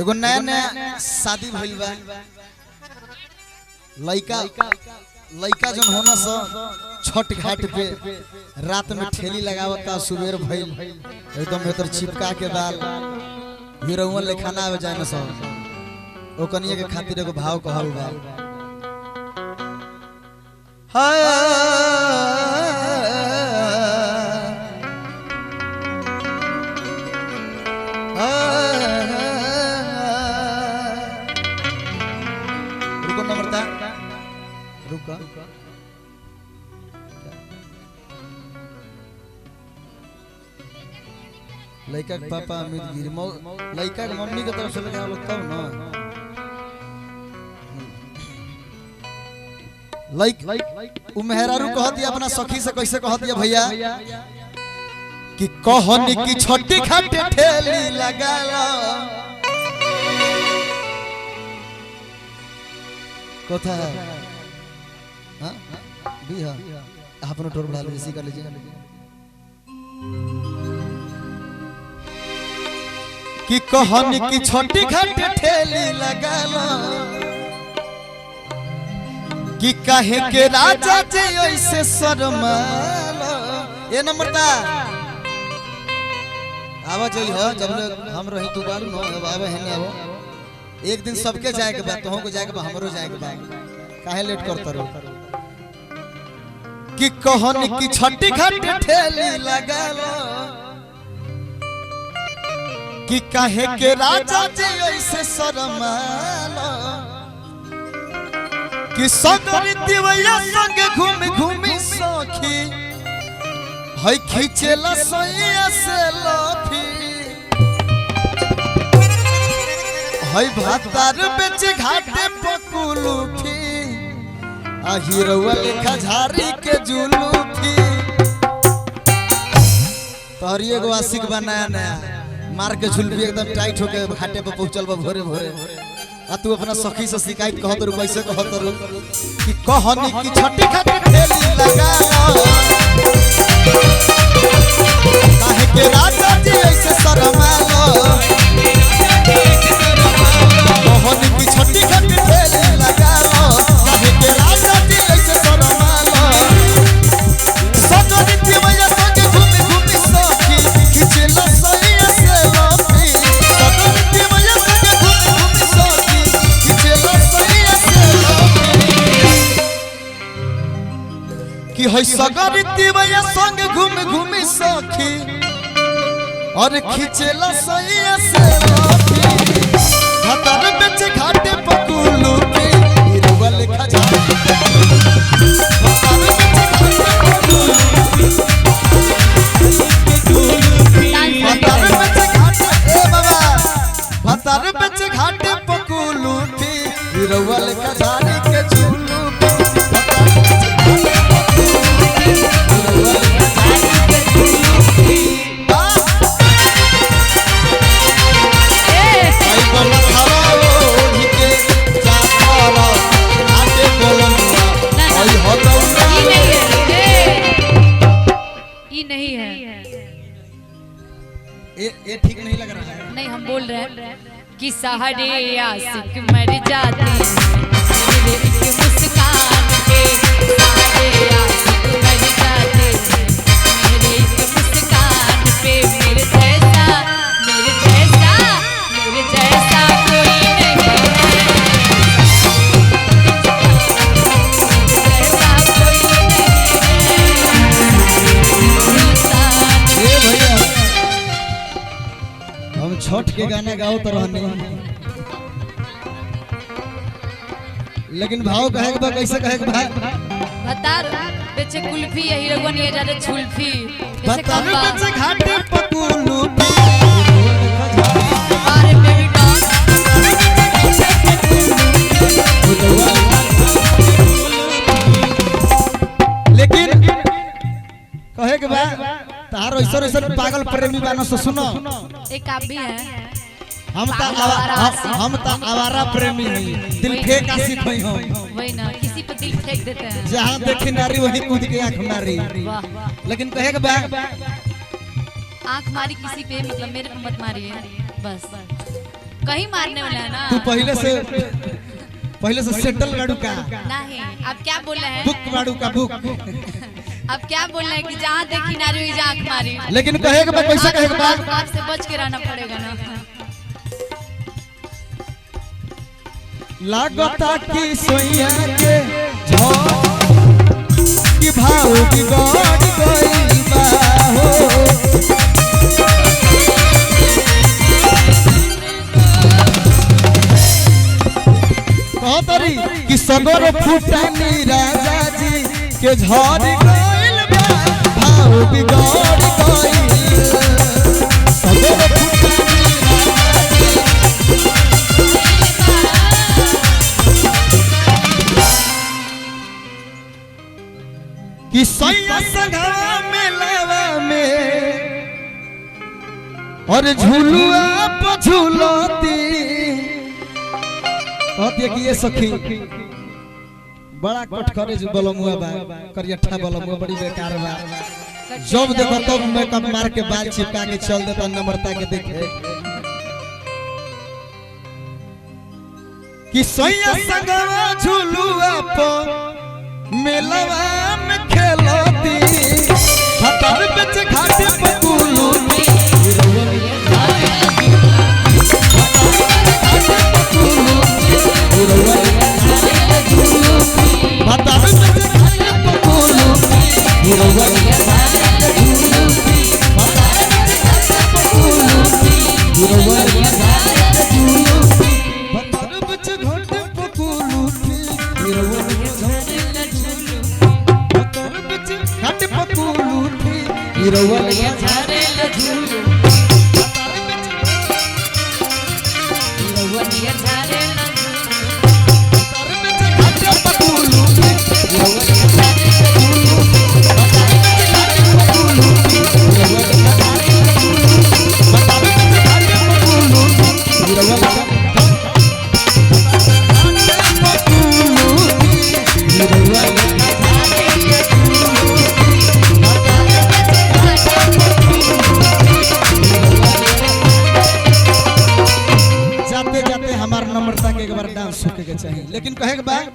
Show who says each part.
Speaker 1: एगो नया नया शादी भइल बा लइका लइका जन होना सा छठ घाट पे रात में ठेली लगावता सुबेर भइल एकदम भीतर चिपका के दाल हीरोवन ले खाना आवे जाए न सा ओ कनिया के खातिर एगो भाव कहल बा हाय रुको नम्रता रुका लड़का के पापा अमित गिरी लड़का के मम्मी के तरफ से लगा लो तब ना उ मेहरारू कह दिया अपना सखी से कैसे कह दिया भैया कि कहनी की छोटी खाटी ठेली लगा लो कोथा है हां भी हां आपन टोर बढ़ा लीजिए कर लीजिए कि कहनी की छोटी खाटी ठेली लगा लो कि काहे के राजा जी ऐसे शर्मालो ए नम्रता आवाज ही हो जब हम रही तू बारू न आवे है ना एक दिन सबके जाए के बा तोहू को जाए के बा हमरो जाए के बा काहे लेट करत रहो कि कहनी की छठी घाट ठेली लगा लो कि काहे के राजा जी ऐसे शर्मालो कि सगरी दिवैया संग घूम घूमी सखी है खींचेला सैया से लफी है भातार बेच घाटे पकुलुफी आ हीरोवा लेखा झारी के जुलुफी तोहरी एगो आशिक बनाया नया मार के झुलफी एकदम टाइट होके घाटे पे पहुंचल बा भोरे भोरे आ तू अपना सखी से शिकायत कहत रु कैसे कहत रु कि कहनी की छोटी खाटी ठेली लगा काहे के राजा जी ऐसे शर्मालो कहनी की छोटी खाटी ठेली लगा काहे के राजा जी ऐसे शर्मालो सजनी दिवैया संग घूमी घूमी सखी खिचला सैया से लफी सजनी दिवैया संग घूमी घूमी सखी खिचला सैया से लफी कि है सगरी दिवैया संग घूमी घूमी सखी और खिचला सैया से लफी भातार बेच घाटे पकुलू की हीरोवा लेखा झाड़ी भातार बेच घाटे पकुलू की हीरोवा लेखा झाड़ी के झूलू ये ठीक नहीं लग रहा है
Speaker 2: नहीं हम बोल रहे हैं कि सहारे आशिक मर जाते हैं मेरे एक मुस्कान पे सहारे आशिक मर जाते हैं मेरे एक मुस्कान पे मेरे जैसा कोई नहीं है
Speaker 1: छठ के गाना गाओ तो रहने लेकिन भाव कहे के बा कैसे कहे के बा
Speaker 2: बता बेचे कुल्फी यही रगवन ये जाने छुल्फी
Speaker 1: बता बेचे घाटे पकुलुफी
Speaker 2: अरे बेबी डॉन
Speaker 1: लेकिन कहे के बा तार ऐसा पागल प्रेमी बानो से सुनो
Speaker 2: एक आप भी है
Speaker 1: हम ता आवारा प्रेमी हई दिल फेंक आशिक हई हम
Speaker 2: वही ना किसी पे दिल फेंक देते हैं
Speaker 1: जहां देखे नारी वही कूद के आंख मारी
Speaker 2: वाह
Speaker 1: लेकिन कहे के बा
Speaker 2: आंख मारी किसी पे मतलब मेरे पे मत मारिए बस कहीं मारने वाला है ना।
Speaker 1: तू पहले से सेटल गाड़ू का
Speaker 2: नहीं, अब क्या बोल रहे हैं?
Speaker 1: बुक गाड़ू का बुक।
Speaker 2: अब क्या बोल रहे हैं कि जहाँ देखी नारी वही आँख मारी।
Speaker 1: लेकिन कहे के बाद कैसा कहे के बाद
Speaker 2: आपसे बच के रहना पड़ेगा ना।
Speaker 1: लागता की सोइया के की भाव बिगड़ गइल बा हो। कहतरी कि सगर फुटानी राजा जी के झड़ गइल बा भाव बिगड़ गइल। सगर फुटानी कि सैया सघवा में लावा में और झुलुआ पर झुलती। कहती कि ये सखी बड़ा कटखरे जो बलमुआ बा करियठा बलमुआ बड़ी बेकार बा। जब देखो तब मेकअप मार के बाल चिपका के चल देता नम्रता के देखे। कि सैया सघवा झुलुआ पर मेलवा में खेलती हतर बेच घाटे पकुलूती। जाते जाते हमार नम्रता के एक बार डांस होके के चाहिए। लेकिन कहे के बाद